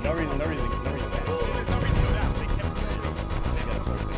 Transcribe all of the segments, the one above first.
no reason. There's no reason to go down. They kept it. They gotta force it.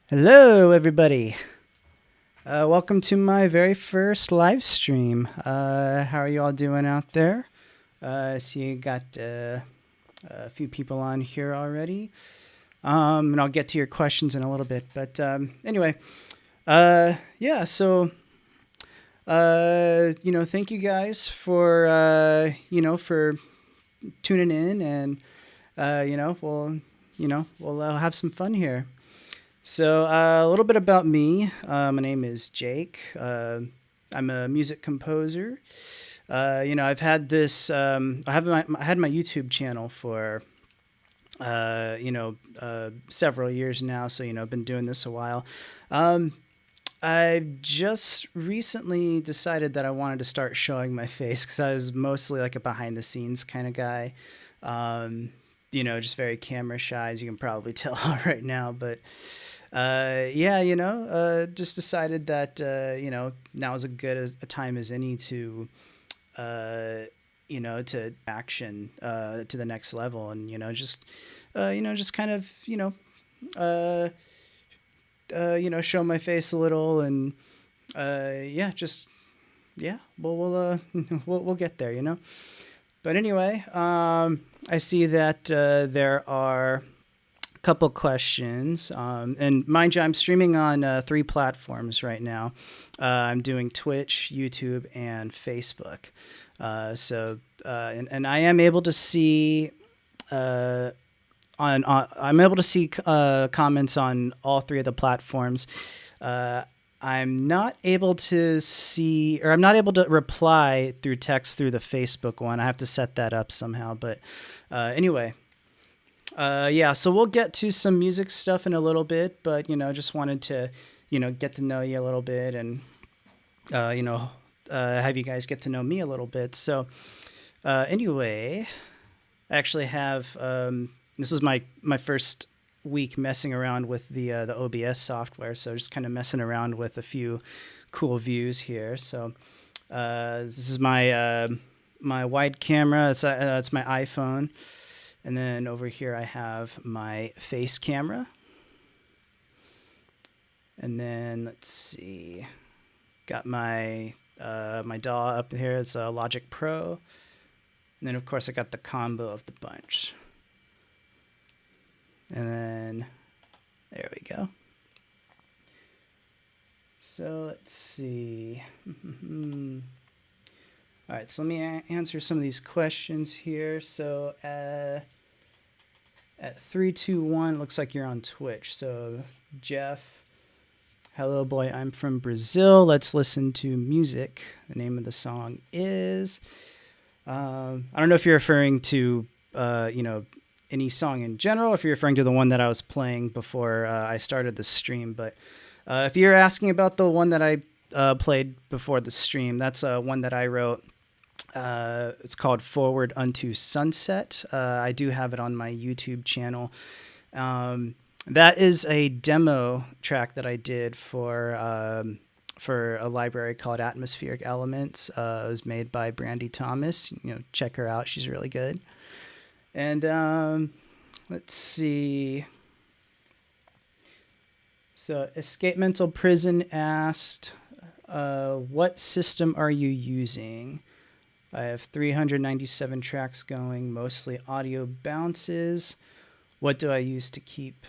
Hello, everybody. Welcome to my very first live stream. How are you all doing out there? I see you got a few people on here already. And I'll get to your questions in a little bit. But anyway, yeah, so, thank you guys for, for tuning in and, we'll have some fun here. So, a little bit about me. My name is Jake. I'm a music composer. I've had this. I had my YouTube channel for, several years now. So, I've been doing this a while. I've just recently decided that I wanted to start showing my face because I was mostly like a behind the scenes kind of guy. Just very camera shy, as you can probably tell right now. But just decided that now is a good a time as any to to action to the next level, and just kind of uh, show my face a little, and we'll we'll get there, But anyway, I see that there are couple questions. And mind you, I'm streaming on 3 platforms right now. I'm doing Twitch, YouTube, and Facebook. And I am able to see I'm able to see comments on all 3 of the platforms. I'm not able to see, or I'm not able to reply through text through the Facebook one. I have to set that up somehow. But anyway. So we'll get to some music stuff in a little bit, but, just wanted to, get to know you a little bit and, have you guys get to know me a little bit. So, anyway, I actually have, this is my first week messing around with the OBS software. So just kind of messing around with a few cool views here. So, this is my, my wide camera. It's my iPhone. And then over here I have my face camera. And then let's see, got my my DAW up here. It's a Logic Pro. And then of course I got the combo of the bunch. And then there we go. So let's see. All right, so let me answer some of these questions here. So at 321, looks like you're on Twitch. So Jeff, hello boy, I'm from Brazil. Let's listen to music. The name of the song is, I don't know if you're referring to, any song in general, if you're referring to the one that I was playing before I started the stream. But if you're asking about the one that I played before the stream, that's one that I wrote. It's called Forward Unto Sunset. I do have it on my YouTube channel. That is a demo track that I did for a library called Atmospheric Elements. It was made by Brandy Thomas. Check her out. She's really good. And let's see. So Escape Mental Prison asked, what system are you using? I have 397 tracks going, mostly audio bounces. What do I use to keep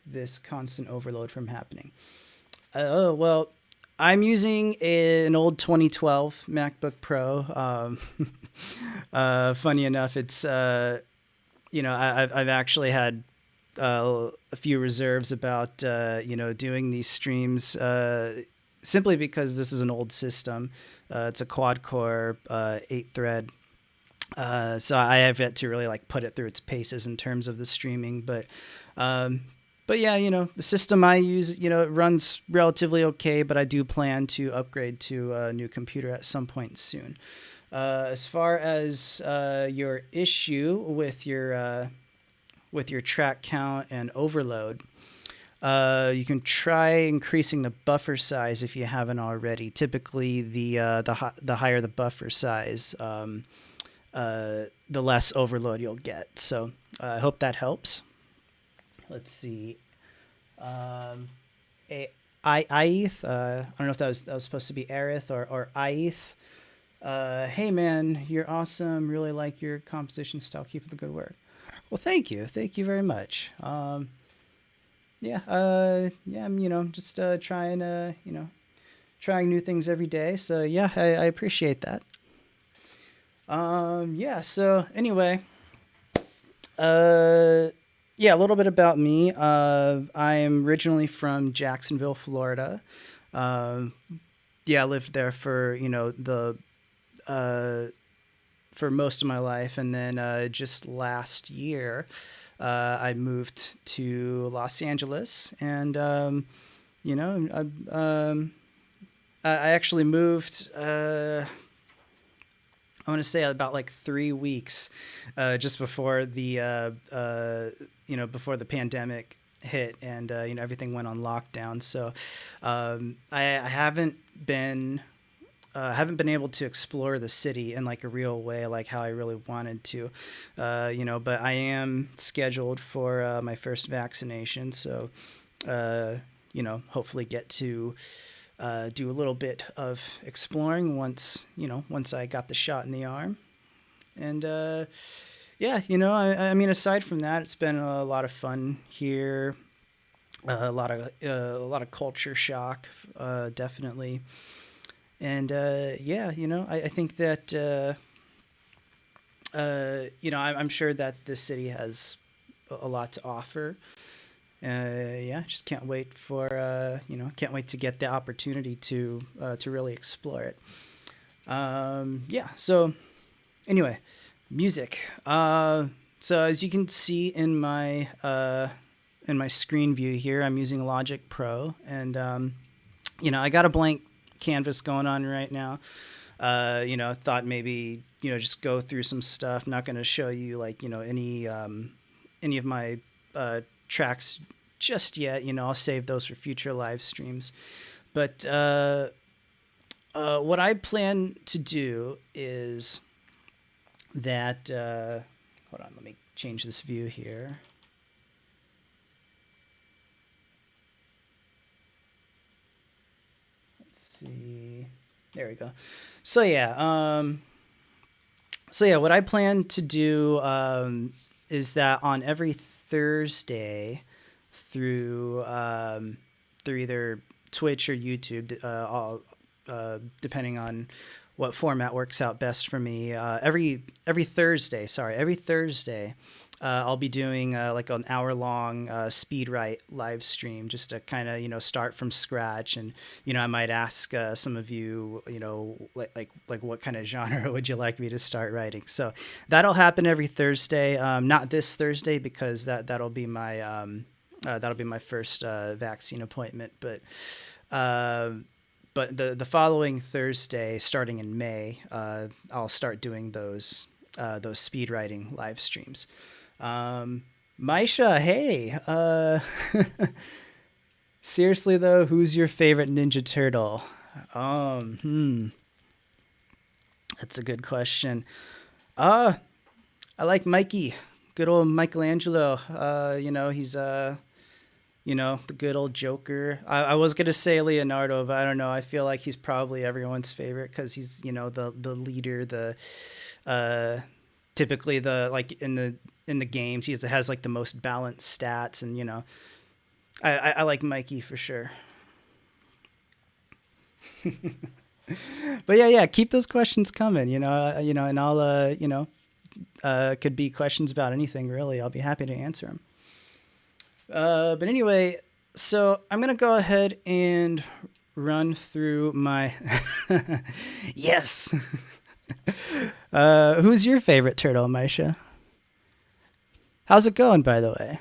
this constant overload from happening? Well, I'm using an old 2012 MacBook Pro. Funny enough, it's, I've actually had a few reserves about, doing these streams simply because this is an old system. It's a quad core, 8-thread. So I have yet to really put it through its paces in terms of the streaming, but yeah, the system I use, it runs relatively okay, but I do plan to upgrade to a new computer at some point soon. As far as your issue with your track count and overload, you can try increasing the buffer size if you haven't already. Typically, the higher the buffer size, the less overload you'll get. So I hope that helps. Let's see. Aeth. I don't know if that was supposed to be Aerith or Aeth. Hey man, you're awesome. Really like your composition style. Keep up the good work. Well, thank you very much. Yeah, I'm just trying trying new things every day. So yeah, I appreciate that. Yeah. So anyway, uh, yeah, a little bit about me. I'm originally from Jacksonville, Florida. Um, yeah, I lived there for uh, for most of my life, and then just last year, I moved to Los Angeles, and you know, I actually moved. I want to say about like 3 weeks, just before the before the pandemic hit, and everything went on lockdown. So I haven't been able to explore the city in like a real way, like how I really wanted to, but I am scheduled for my first vaccination. So, hopefully get to do a little bit of exploring once I got the shot in the arm. And yeah, I mean, aside from that, it's been a lot of fun here. A lot of culture shock, definitely. And yeah, I think that I'm sure that this city has a lot to offer. Yeah, just can't wait to get the opportunity to really explore it. Yeah. So anyway, music. So as you can see in my screen view here, I'm using Logic Pro, and I got a blank canvas going on right now. Thought maybe just go through some stuff. Not going to show you like any of my tracks just yet. I'll save those for future live streams. But what I plan to do is that. Hold on, let me change this view here. Let's see. There we go. So yeah, what I plan to do is that on every Thursday through either Twitch or YouTube, depending on what format works out best for me. Every Thursday, I'll be doing like an hour long speed write live stream, just to kind of start from scratch, and I might ask some of you like what kind of genre would you like me to start writing. So that'll happen every Thursday. Not this Thursday, because that'll be my first vaccine appointment, but the following Thursday, starting in May, I'll start doing those speed writing live streams. Maisha, hey, seriously though, who's your favorite Ninja Turtle? That's a good question. I like Mikey, good old Michelangelo. He's the good old Joker. I was gonna say Leonardo, but I don't know. I feel like he's probably everyone's favorite because he's the leader, typically the like in the games he has like the most balanced stats, and I like Mikey for sure. But yeah, keep those questions coming. And I'll could be questions about anything really. I'll be happy to answer them. But anyway, so I'm gonna go ahead and run through my yes. Who's your favorite turtle, Maisha? How's it going, by the way?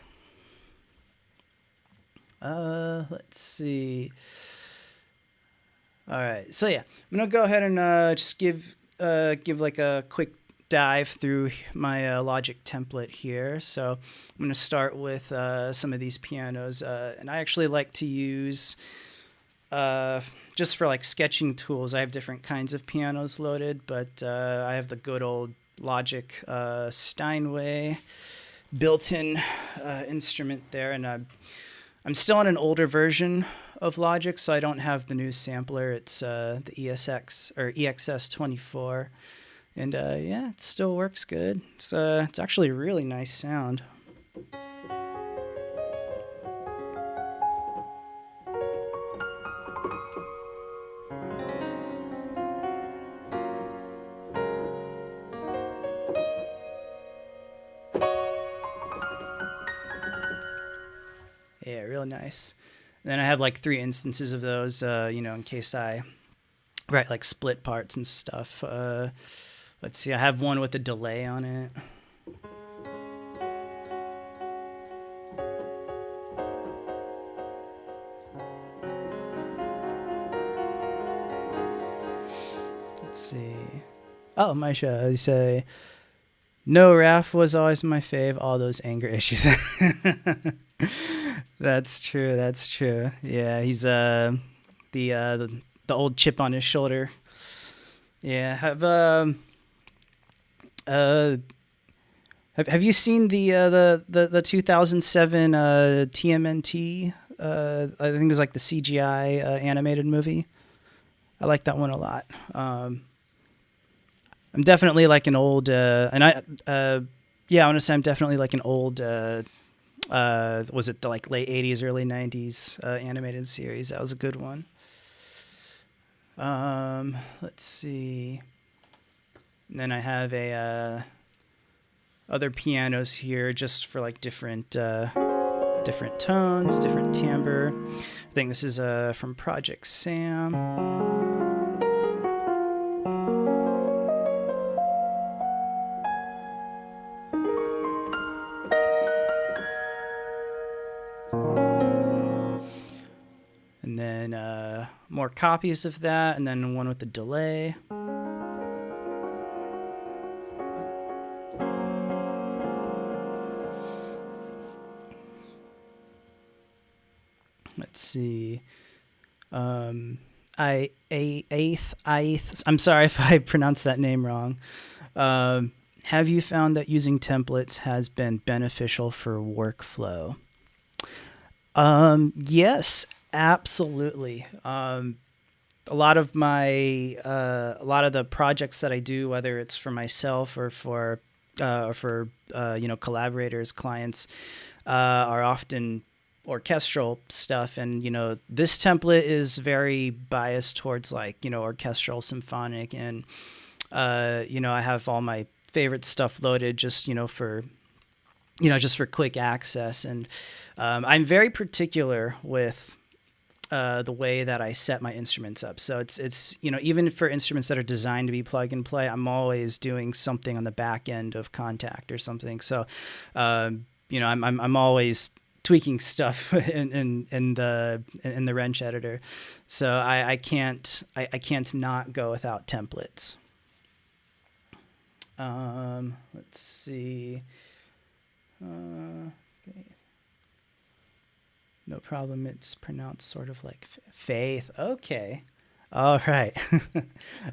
Let's see. All right, so yeah, I'm gonna go ahead and just give like a quick dive through my Logic template here. So I'm going to start with some of these pianos, and I actually like to use just for like sketching tools. I have different kinds of pianos loaded, but I have the good old Logic Steinway built-in instrument there, and I'm still on an older version of Logic, so I don't have the new sampler. It's the ESX or EXS24, and yeah, it still works good. It's actually a really nice sound. Yeah, real nice. And then I have like 3 instances of those, in case I write like split parts and stuff. Let's see, I have one with a delay on it. Let's see. Oh, Maisha, you say, no, Raph was always my fave. All those anger issues. That's true. That's true. Yeah, he's the old chip on his shoulder. Yeah. Have you seen the 2007 TMNT? I think it was like the CGI animated movie. I like that one a lot. I'm definitely like an old, I want to say I'm definitely like an old, was it the like late 80s, early 90s animated series? That was a good one. Let's see. And then I have other pianos here just for like different tones, different timbre. I think this is from Project Sam. And then more copies of that, and then one with the delay. Let's see. Eighth. I'm sorry if I pronounced that name wrong. Have you found that using templates has been beneficial for workflow? Yes, absolutely. A lot of the projects that I do, whether it's for myself or for collaborators, clients, are often orchestral stuff, and this template is very biased towards like orchestral, symphonic, and I have all my favorite stuff loaded just for quick access, and I'm very particular with the way that I set my instruments up. So it's even for instruments that are designed to be plug and play, I'm always doing something on the back end of Contact or something. So I'm always tweaking stuff in the wrench editor. So I can't not go without templates. Let's see. Okay. No problem. It's pronounced sort of like faith. Okay. All right. All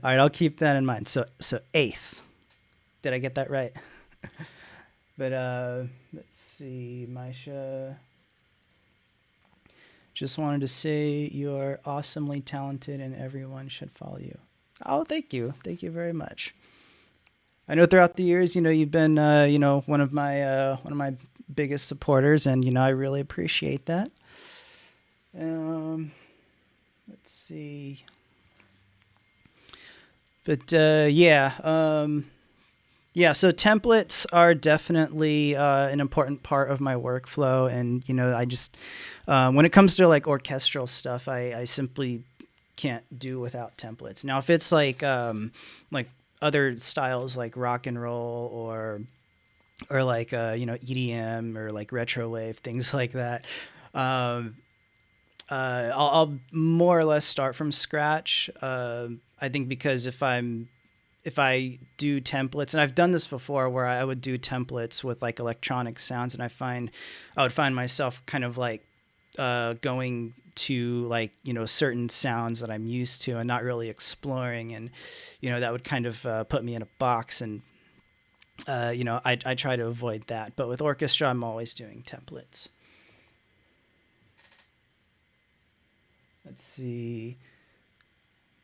right. I'll keep that in mind. So eighth. Did I get that right? But let's see. Maisha just wanted to say you're awesomely talented and everyone should follow you. Oh, thank you. Thank you very much. I know throughout the years, you've been, one of my biggest supporters, and I really appreciate that. Let's see. But yeah. So templates are definitely an important part of my workflow, and I just when it comes to like orchestral stuff, I simply can't do without templates. Now, if it's like other styles like rock and roll or like EDM or like retro wave, things like that, I'll more or less start from scratch. I think because if I do templates, and I've done this before where I would do templates with like electronic sounds, and I would find myself kind of like going to like certain sounds that I'm used to and not really exploring, and that would kind of put me in a box, and I try to avoid that. But with orchestra, I'm always doing templates. Let's see.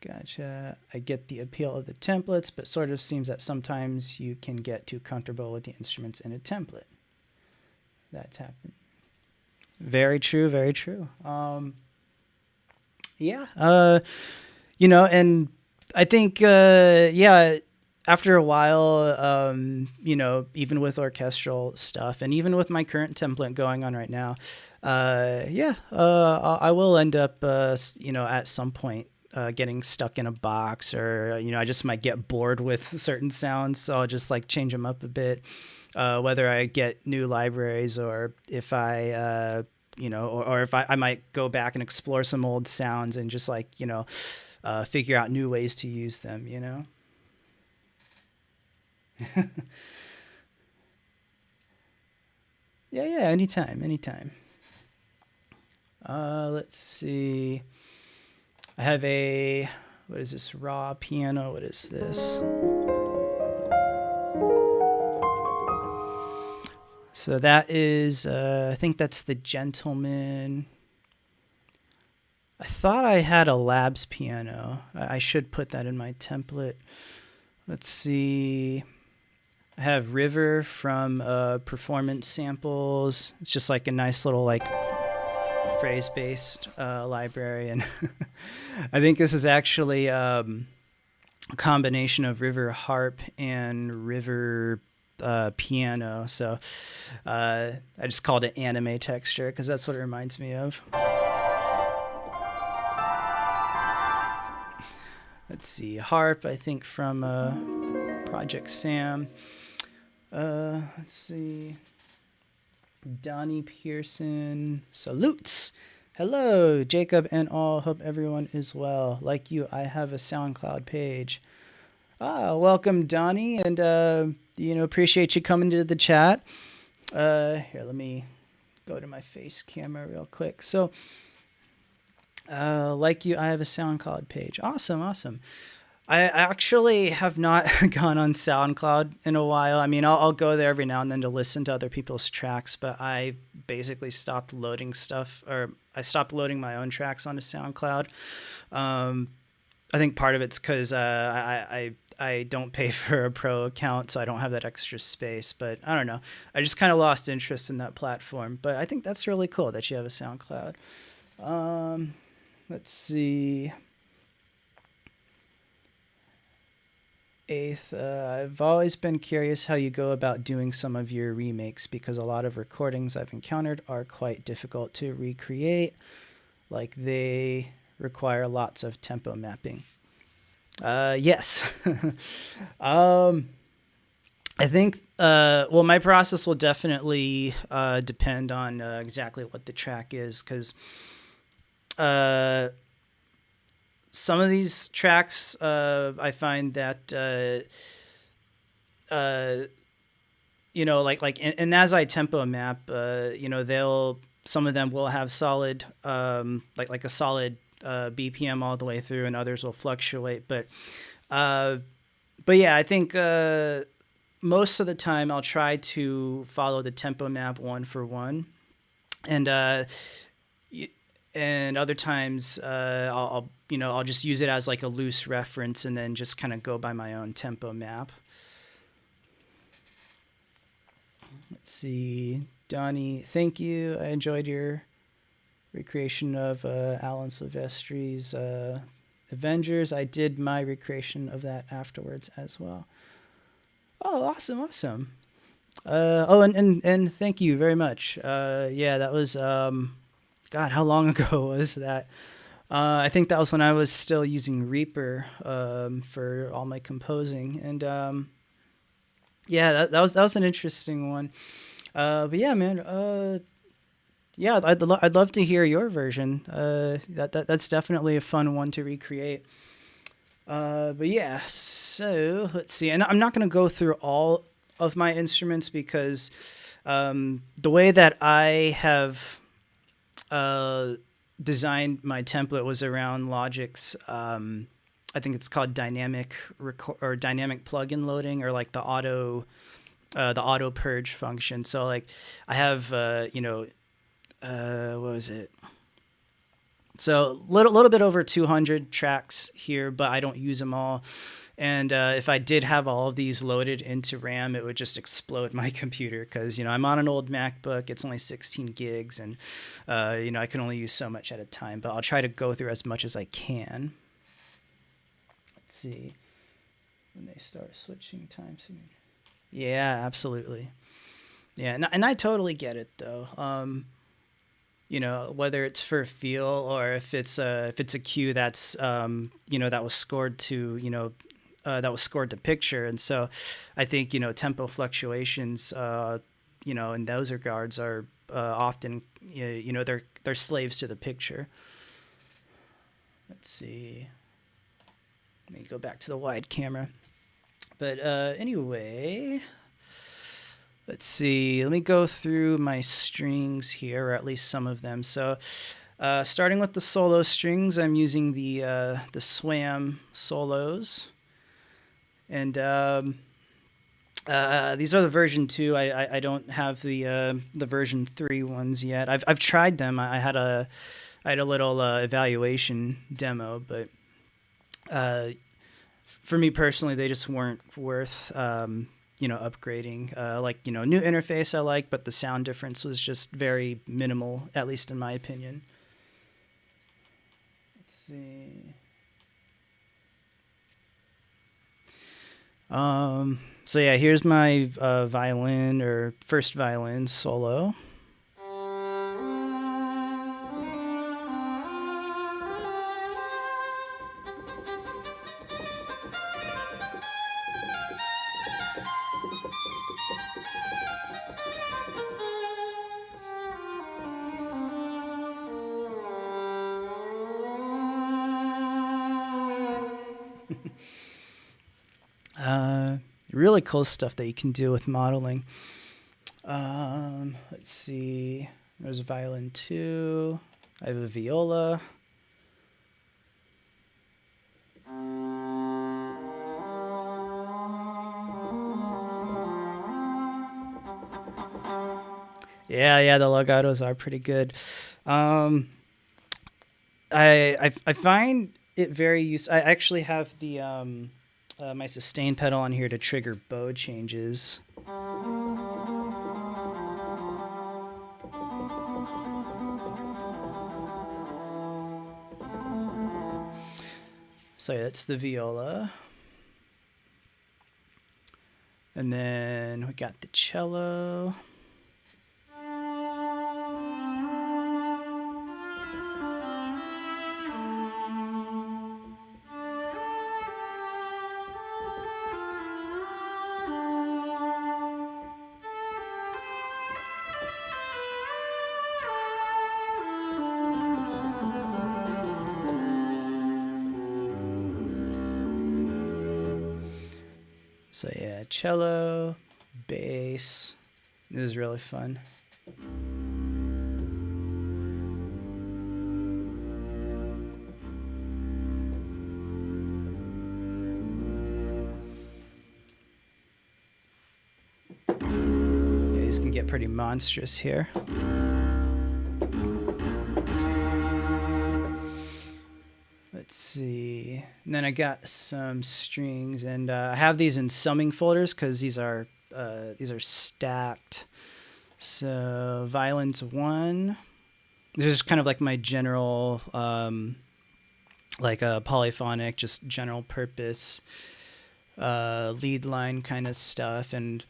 Gotcha. I get the appeal of the templates, but sort of seems that sometimes you can get too comfortable with the instruments in a template. That's happened. Very true. Very true. Yeah. And I think, after a while, even with orchestral stuff and even with my current template going on right now, I will end up, at some point, getting stuck in a box, or I just might get bored with certain sounds, so I'll just like change them up a bit, whether I get new libraries or if I or if I might go back and explore some old sounds and just like figure out new ways to use them. Yeah, anytime. Let's see. I have what is this, raw piano? What is this? So that is, I think that's the Gentleman. I thought I had a Labs piano. I should put that in my template. Let's see. I have River from Performance Samples. It's just like a nice little like phrase-based library, and I think this is actually a combination of River harp and River piano. So I just called it anime texture because that's what it reminds me of. Let's see, harp, I think from Project Sam. Let's see. Donnie Pearson salutes. Hello, Jacob and all. Hope everyone is well. Like you, I have a SoundCloud page. Welcome, Donnie, and appreciate you coming to the chat. Here, let me go to my face camera real quick. So, like you, I have a SoundCloud page. Awesome. I actually have not gone on SoundCloud in a while. I mean, I'll go there every now and then to listen to other people's tracks, but I basically stopped loading stuff, or I stopped loading my own tracks onto SoundCloud. I think part of it's because I don't pay for a pro account, so I don't have that extra space. But I don't know. I just kind of lost interest in that platform. But I think that's really cool that you have a SoundCloud. Let's see. Eighth, I've always been curious how you go about doing some of your remakes, because a lot of recordings I've encountered are quite difficult to recreate. Like they require lots of tempo mapping. Yes. I think, my process will definitely depend on exactly what the track is, because some of these tracks, I find that, and as I tempo map, some of them will have solid, like a solid BPM all the way through, and others will fluctuate. But yeah, I think most of the time I'll try to follow the tempo map one for one, and other times I'll just use it as like a loose reference and then just kind of go by my own tempo map. Let's see, Donnie, thank you. I enjoyed your recreation of Alan Silvestri's Avengers. I did my recreation of that afterwards as well. Oh, awesome. And thank you very much. Yeah, that was God, how long ago was that? I think that was when I was still using Reaper for all my composing, and that was an interesting one. But yeah, man, yeah, I'd love to hear your version. That's definitely a fun one to recreate. But yeah, so let's see, and I'm not going to go through all of my instruments because the way that I have designed my template was around Logic's, I think it's called dynamic plugin loading, or like the auto purge function. So like I have, what was it? So little bit over 200 tracks here, but I don't use them all. And if I did have all of these loaded into RAM, it would just explode my computer because, I'm on an old MacBook. It's only 16 gigs and, I can only use so much at a time. But I'll try to go through as much as I can. Let's see. When they start switching times. Yeah, absolutely. Yeah, and I totally get it, though. Whether it's for feel or if it's a cue that's that was scored to picture. And so I think tempo fluctuations in those regards are often they're slaves to the picture. Let's see, let me go back to the wide camera. But anyway, let's see. Let me go through my strings here, or at least some of them. So, starting with the solo strings, I'm using the Swam solos, and these are the version 2. I don't have the version 3 ones yet. I've tried them. I had a little evaluation demo, but for me personally, they just weren't worth upgrading. New interface I like, but the sound difference was just very minimal, at least in my opinion. Let's see. So yeah, here's my violin or first violin solo. Really cool stuff that you can do with modeling. Let's see. There's a violin 2. I have a viola. Yeah, the legatos are pretty good. I find it very useful. I actually have the my sustain pedal on here to trigger bow changes. So that's the viola. And then we got the cello. So yeah, cello, bass. This is really fun. Yeah, these can get pretty monstrous here. Let's see. And then I got some strings, and I have these in summing folders because these are stacked. So violins 1. This is kind of like my general, like a polyphonic, just general purpose lead line kind of stuff, and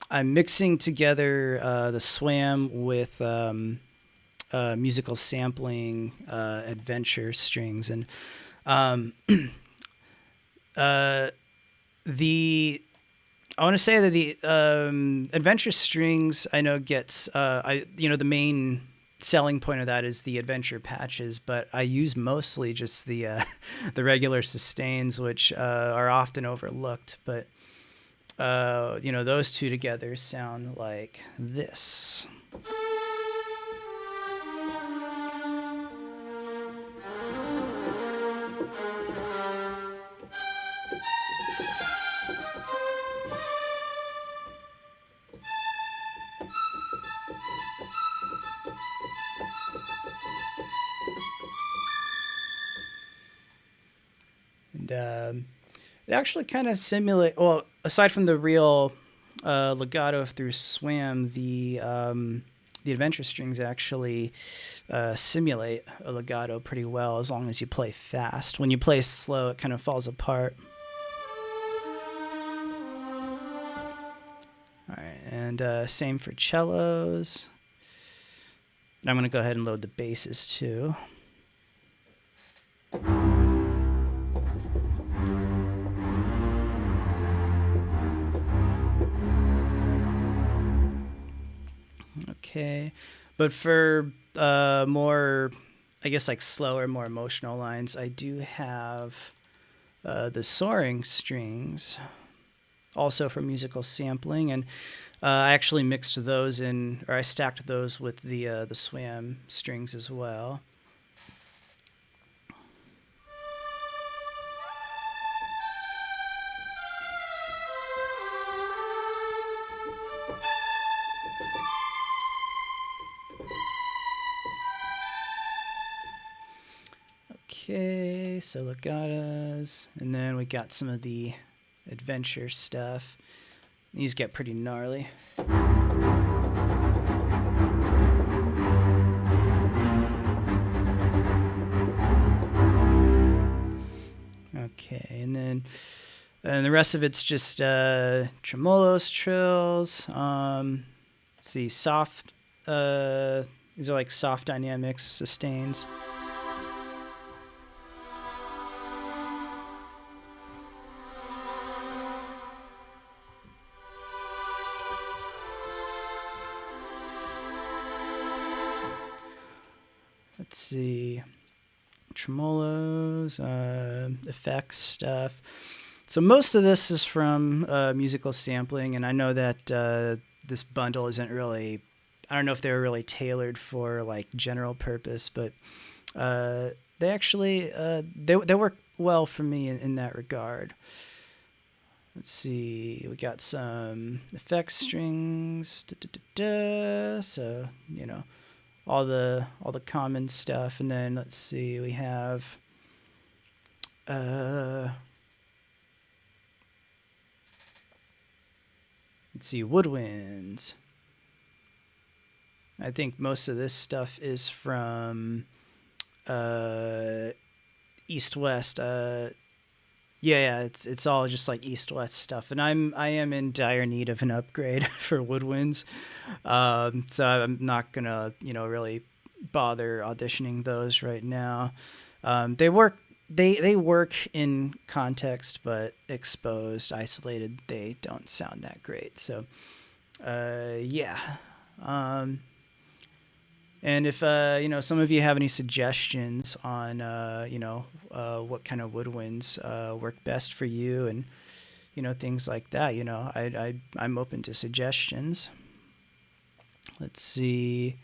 I'm mixing together the Swam with musical sampling adventure strings, and I want to say that the adventure strings I know gets the main selling point of that is the adventure patches, but I use mostly just the the regular sustains, which are often overlooked, but those two together sound like this. And it actually kind of simulate. Well, aside from the real legato through swam, the adventure strings actually simulate a legato pretty well as long as you play fast. When you play slow, it kind of falls apart. All right, and same for cellos. And I'm going to go ahead and load the basses too. Okay, but for more, I guess like slower, more emotional lines, I do have the Soaring Strings, also for musical sampling, and I actually mixed those in, or I stacked those with the swam strings as well. Okay, so legatos, and then we got some of the adventure stuff. These get pretty gnarly. Okay, and then the rest of it's just tremolos, trills. Let's see, soft. These are like soft dynamics, sustains. Let's see, tremolos, effects stuff. So most of this is from musical sampling, and I know that this bundle isn't really, I don't know if they were really tailored for like general purpose, but they actually, they work well for me in that regard. Let's see, we got some effects strings, so, you know, all the common stuff. And then let's see, we have let's see, Woodwinds. I think most of this stuff is from East West. Yeah, it's all just like East West stuff, and I am in dire need of an upgrade for Woodwinds, so I'm not gonna really bother auditioning those right now. They work in context, but exposed, isolated, they don't sound that great. So yeah. And if some of you have any suggestions on what kind of woodwinds work best for you, and things like that, I'm open to suggestions. Let's see.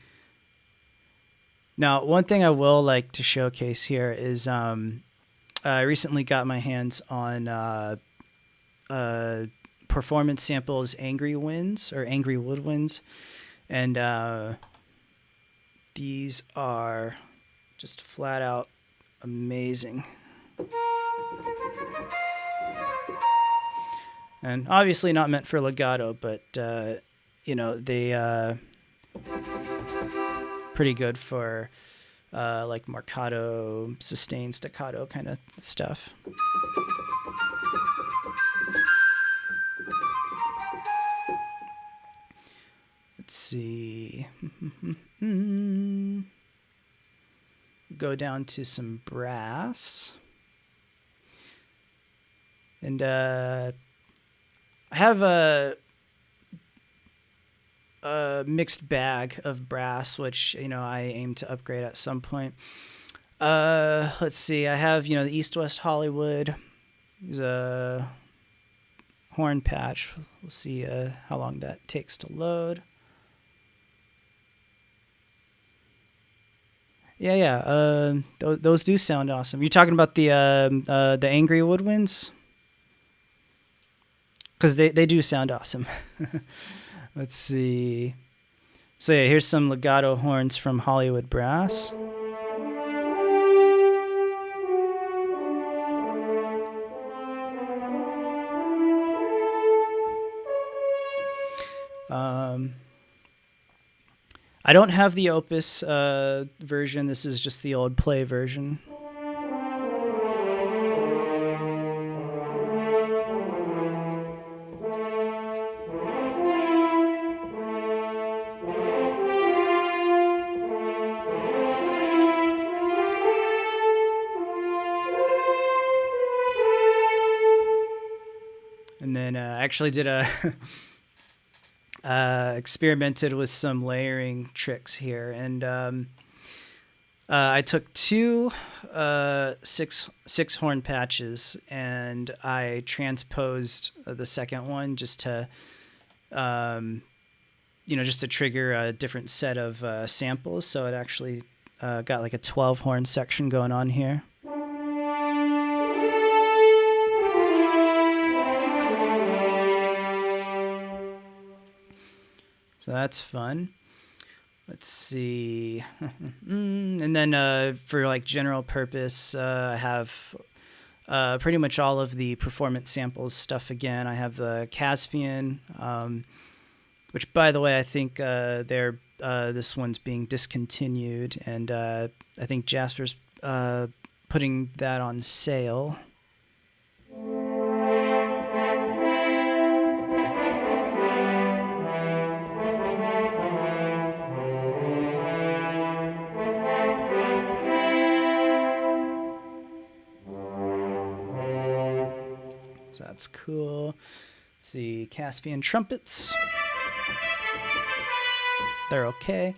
Now, one thing I will like to showcase here is I recently got my hands on Performance Samples Angry Winds, or Angry Woodwinds, and these are just flat out amazing. And obviously not meant for legato, but they pretty good for like marcato, sustain, staccato kind of stuff. Let's see. Go down to some brass. And I have a mixed bag of brass, which I aim to upgrade at some point. Let's see. I have the East West Hollywood. There's a horn patch. We'll see how long that takes to load. Yeah. Those do sound awesome. You're talking about the Angry Woodwinds? Because they do sound awesome. Let's see. So yeah, here's some Legato Horns from Hollywood Brass. I don't have the Opus version. This is just the old play version. And then I actually did a experimented with some layering tricks here, and I took two six horn patches, and I transposed the second one just to just to trigger a different set of samples. So it actually got like a 12 horn section going on here. So that's fun. Let's see. And then for like general purpose, I have pretty much all of the performance samples stuff again. I have the Caspian, which, by the way, I think this one's being discontinued, and I think Jasper's putting that on sale. So that's cool. Let's see, Caspian trumpets. They're okay.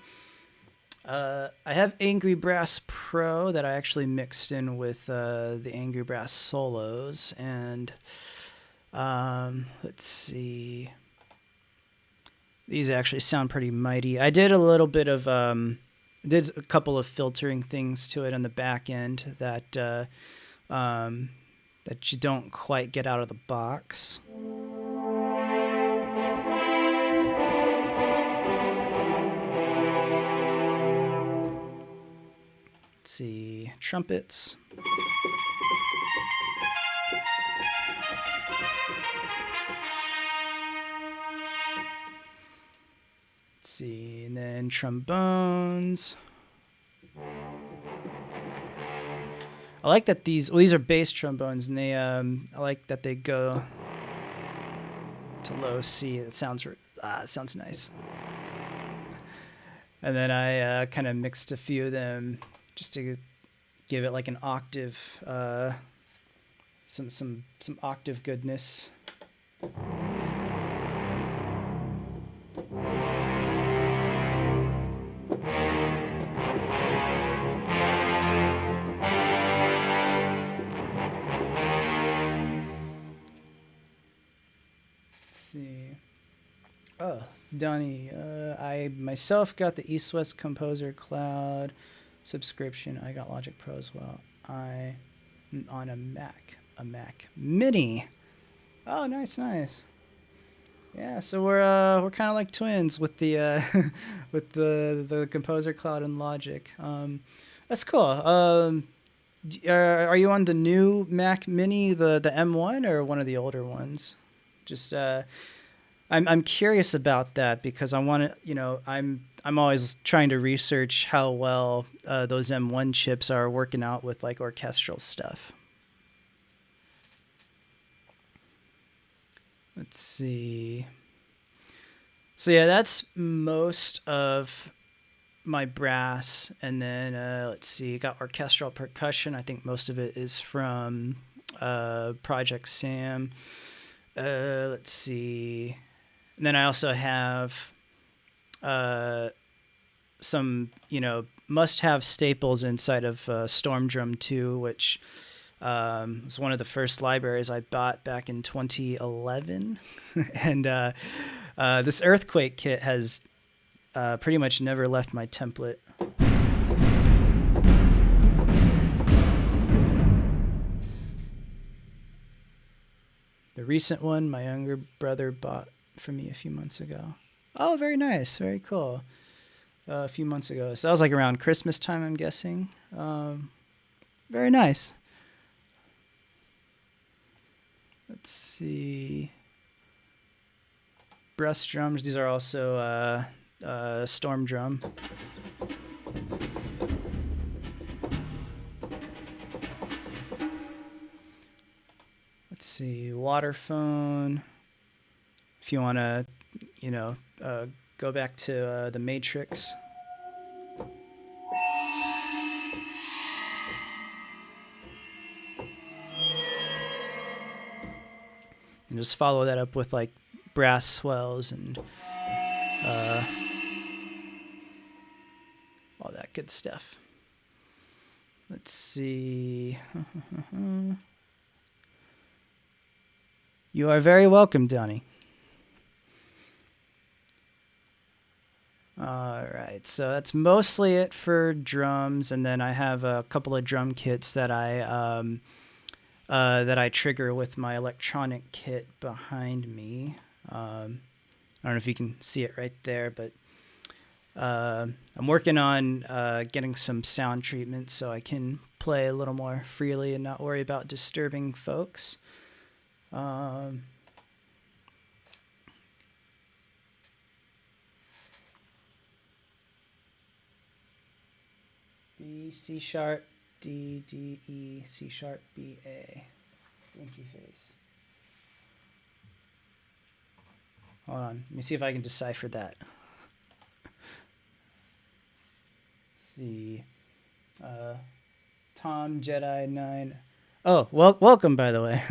I have Angry Brass Pro that I actually mixed in with the Angry Brass solos, and let's see. These actually sound pretty mighty. I did a little bit of did a couple of filtering things to it on the back end that that you don't quite get out of the box. Let's see, trumpets. Let's see, and then trombones. I like that these are bass trombones, and they I like that they go to low C. It sounds nice. And then I kind of mixed a few of them just to give it like an octave, some octave goodness. Oh, Donnie, I myself got the East West Composer Cloud subscription. I got Logic Pro as well. I on a Mac Mini. Oh, nice. Yeah, so we're kind of like twins with the with the Composer Cloud and Logic. That's cool. Are you on the new Mac Mini, the M1, or one of the older ones? Just I'm curious about that because I want to, I'm always trying to research how well those M1 chips are working out with like orchestral stuff. Let's see. So yeah, that's most of my brass, and then let's see, got orchestral percussion. I think most of it is from Project Sam. Let's see. And then I also have some, must-have staples inside of Storm Drum 2, which was one of the first libraries I bought back in 2011. And this Earthquake kit has pretty much never left my template. The recent one my younger brother bought for me a few months ago. Oh, very nice. Very cool. A few months ago. So that was like around Christmas time, I'm guessing. Very nice. Let's see. breast drums. These are also storm drum. Let's see, waterphone. If you want to, go back to the Matrix. And just follow that up with like brass swells and all that good stuff. Let's see. You are very welcome, Donnie. All right, so that's mostly it for drums, and then I have a couple of drum kits that I trigger with my electronic kit behind me. I don't know if you can see it right there, but I'm working on getting some sound treatment so I can play a little more freely and not worry about disturbing folks. B, C sharp, D, D, E, C sharp, B, A. Winky face. Hold on. Let me see if I can decipher that. Let's see. Tom Jedi 9. Oh, welcome, by the way.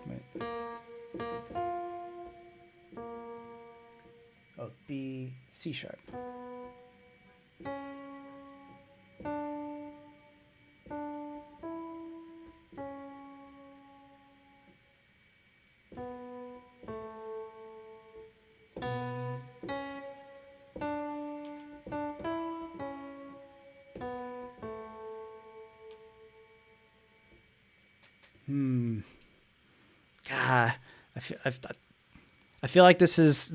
Wait. Oh, B, C sharp. God, I feel like this is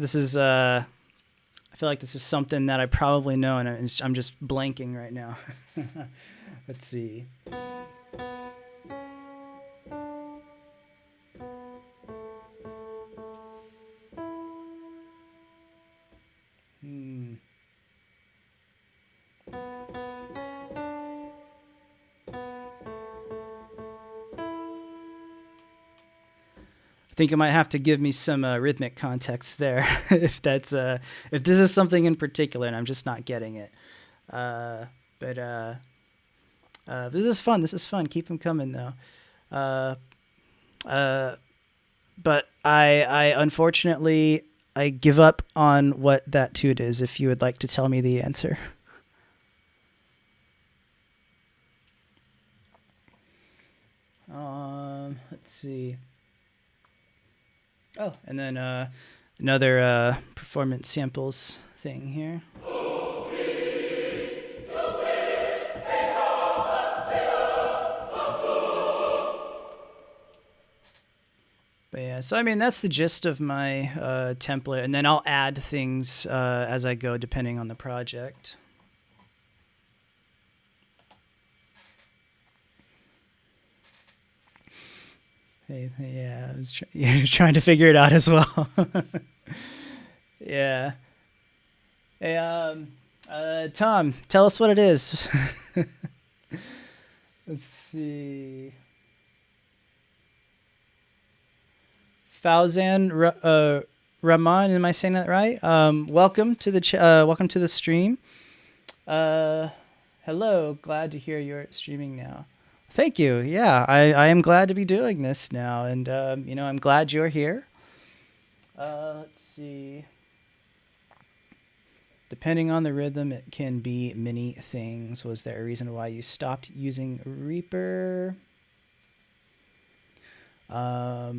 something that I probably know, and I'm just blanking right now. Let's see. I think you might have to give me some rhythmic context there if that's if this is something in particular and I'm just not getting it. But this is fun. This is fun. Keep them coming though. But I unfortunately I give up on what that toot is. If you would like to tell me the answer. Let's see. Oh, and then another performance samples thing here. But yeah, so I mean that's the gist of my template, and then I'll add things as I go depending on the project. Hey, yeah, I was trying to figure it out as well. Yeah. Hey, Tom, tell us what it is. Let's see. Fauzan Rahman, am I saying that right? Welcome to the stream. Hello, glad to hear you're streaming now. Thank you. Yeah, I am glad to be doing this now, and I'm glad you're here. Let's see. Depending on the rhythm, it can be many things. Was there a reason why you stopped using Reaper? I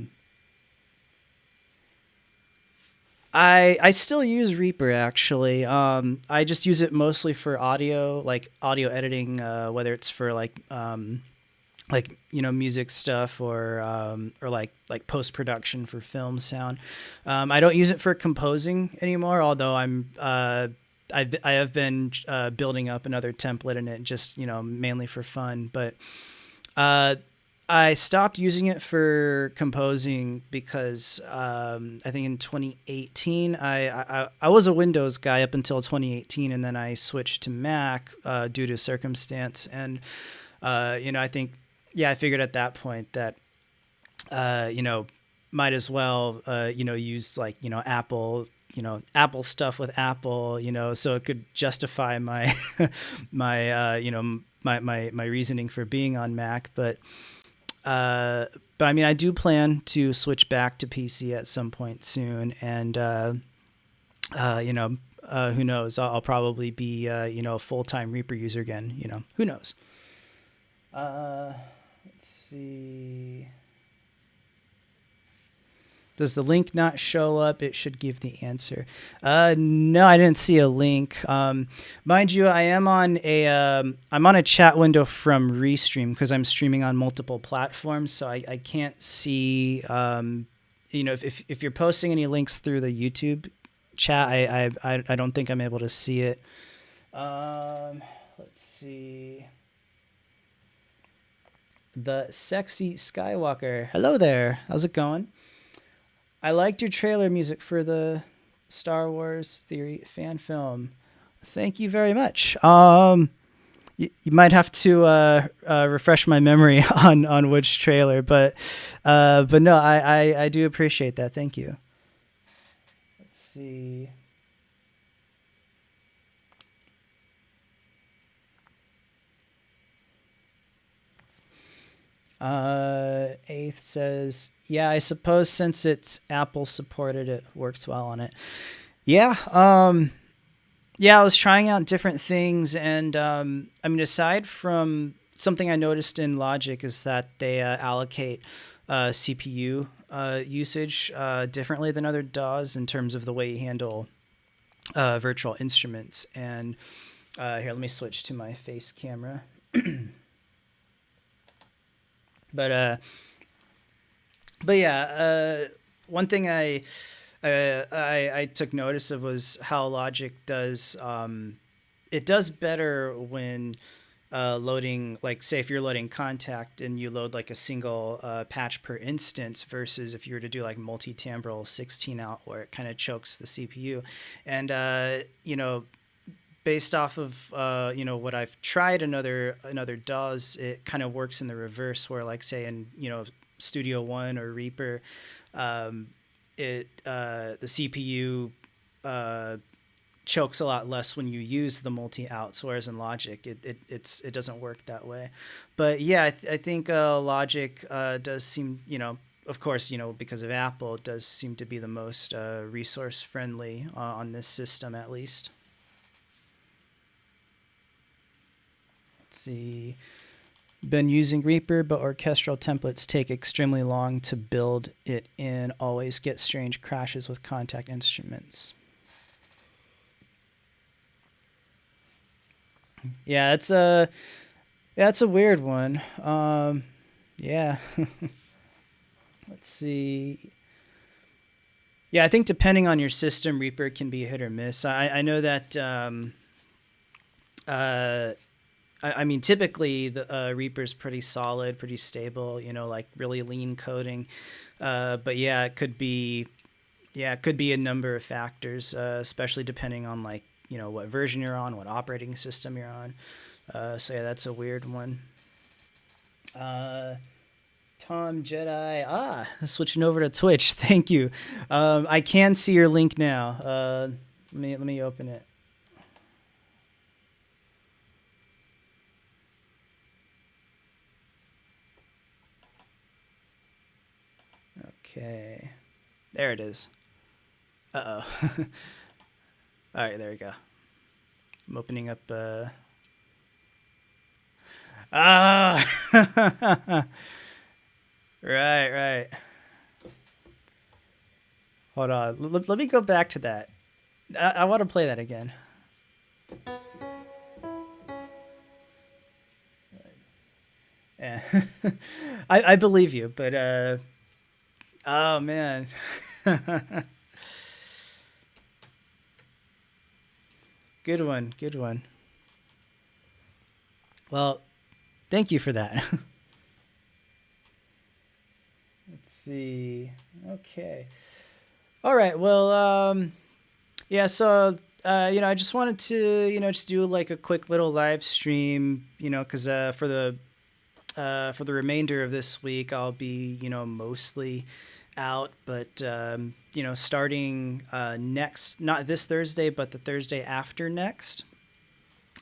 still use Reaper actually. I just use it mostly for audio, like audio editing, whether it's for like music stuff or like post-production for film sound. I don't use it for composing anymore, although I have been building up another template in it just mainly for fun. But I stopped using it for composing because I think in 2018 I was a Windows guy up until 2018, and then I switched to Mac due to circumstance. And I think I figured at that point that might as well use like Apple stuff with Apple, so it could justify my my reasoning for being on Mac, but I mean, I do plan to switch back to PC at some point soon, and who knows? I'll probably be a full-time Reaper user again. Who knows? Let's see. Does the link not show up? It should give the answer. No, I didn't see a link. Mind you, I'm on a chat window from Restream because I'm streaming on multiple platforms, so I can't see. If you're posting any links through the YouTube chat, I don't think I'm able to see it. Let's see. The Sexy Skywalker. Hello there. How's it going? I liked your trailer music for the Star Wars Theory fan film. Thank you very much. You might have to refresh my memory on which trailer, but no, I do appreciate that. Thank you. Let's see. Eighth says, yeah, I suppose since it's Apple supported, it works well on it. Yeah. I was trying out different things, and I mean, aside from something I noticed in Logic is that they allocate CPU usage differently than other DAWs in terms of the way you handle virtual instruments. And here, let me switch to my face camera. But yeah, one thing I took notice of was how Logic does it does better when loading, like, say if you're loading Contact and you load like a single patch per instance versus if you were to do like multi-timbral 16 out where it kind of chokes the CPU. And based off of what I've tried in other DAWs, it kind of works in the reverse, where like say in Studio One or Reaper, the CPU chokes a lot less when you use the multi outs, whereas in Logic it doesn't work that way. But yeah, I think Logic does seem, of course, because of Apple, it does seem to be the most resource friendly on this system at least. See, been using Reaper, but orchestral templates take extremely long to build it in. Always get strange crashes with Contact instruments. Yeah, it's a weird one. Yeah. Let's see. Yeah, I think depending on your system, Reaper can be hit or miss. I know that. I mean, typically the Reaper's pretty solid, pretty stable, like really lean coding. But yeah, it could be a number of factors, especially depending on like, what version you're on, what operating system you're on. So yeah, that's a weird one. Tom Jedi, switching over to Twitch. Thank you. I can see your link now. Let me open it. Okay, there it is. Uh-oh. All right, there we go. I'm opening up. Right. Hold on. Let me go back to that. I want to play that again. Yeah. I believe you, but oh man. Good one. Well, thank you for that. Let's see. Okay. All right. Well, yeah. So, I just wanted to, just do like a quick little live stream, because for the remainder of this week, I'll be, mostly out, but starting next, not this Thursday, but the Thursday after next,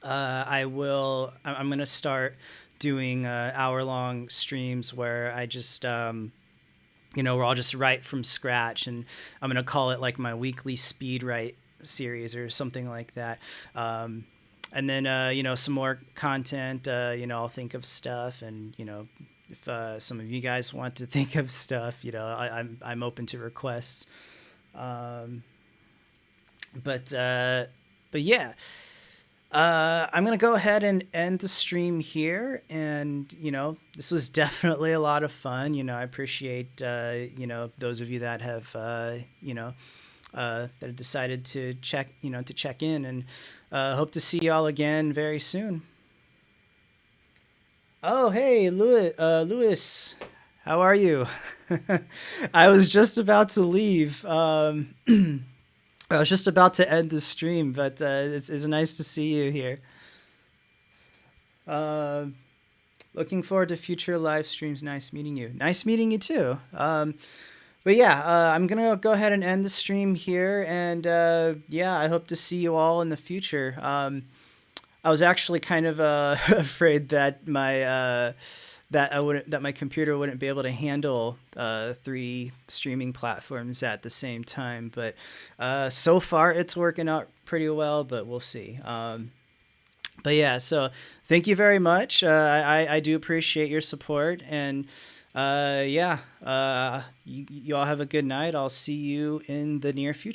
I'm gonna start doing hour-long streams where I just where I'll just write from scratch, and I'm gonna call it like my weekly speed write series or something like that. And then some more content. I'll think of stuff, and if some of you guys want to think of stuff, I'm open to requests. Um, but yeah. I'm gonna go ahead and end the stream here, and this was definitely a lot of fun. I appreciate those of you that have that have decided to check in, and hope to see y'all again very soon. Oh, hey, Louis, how are you? I was just about to leave. I was just about to end the stream, but it's nice to see you here. Uh, Looking forward to future live streams. Nice meeting you. Nice meeting you too. But yeah, I'm gonna go ahead and end the stream here, and yeah, I hope to see you all in the future. I was actually kind of afraid that my computer wouldn't be able to handle three streaming platforms at the same time, but so far it's working out pretty well. But we'll see. But yeah, so thank you very much. I do appreciate your support, and yeah, you all have a good night. I'll see you in the near future.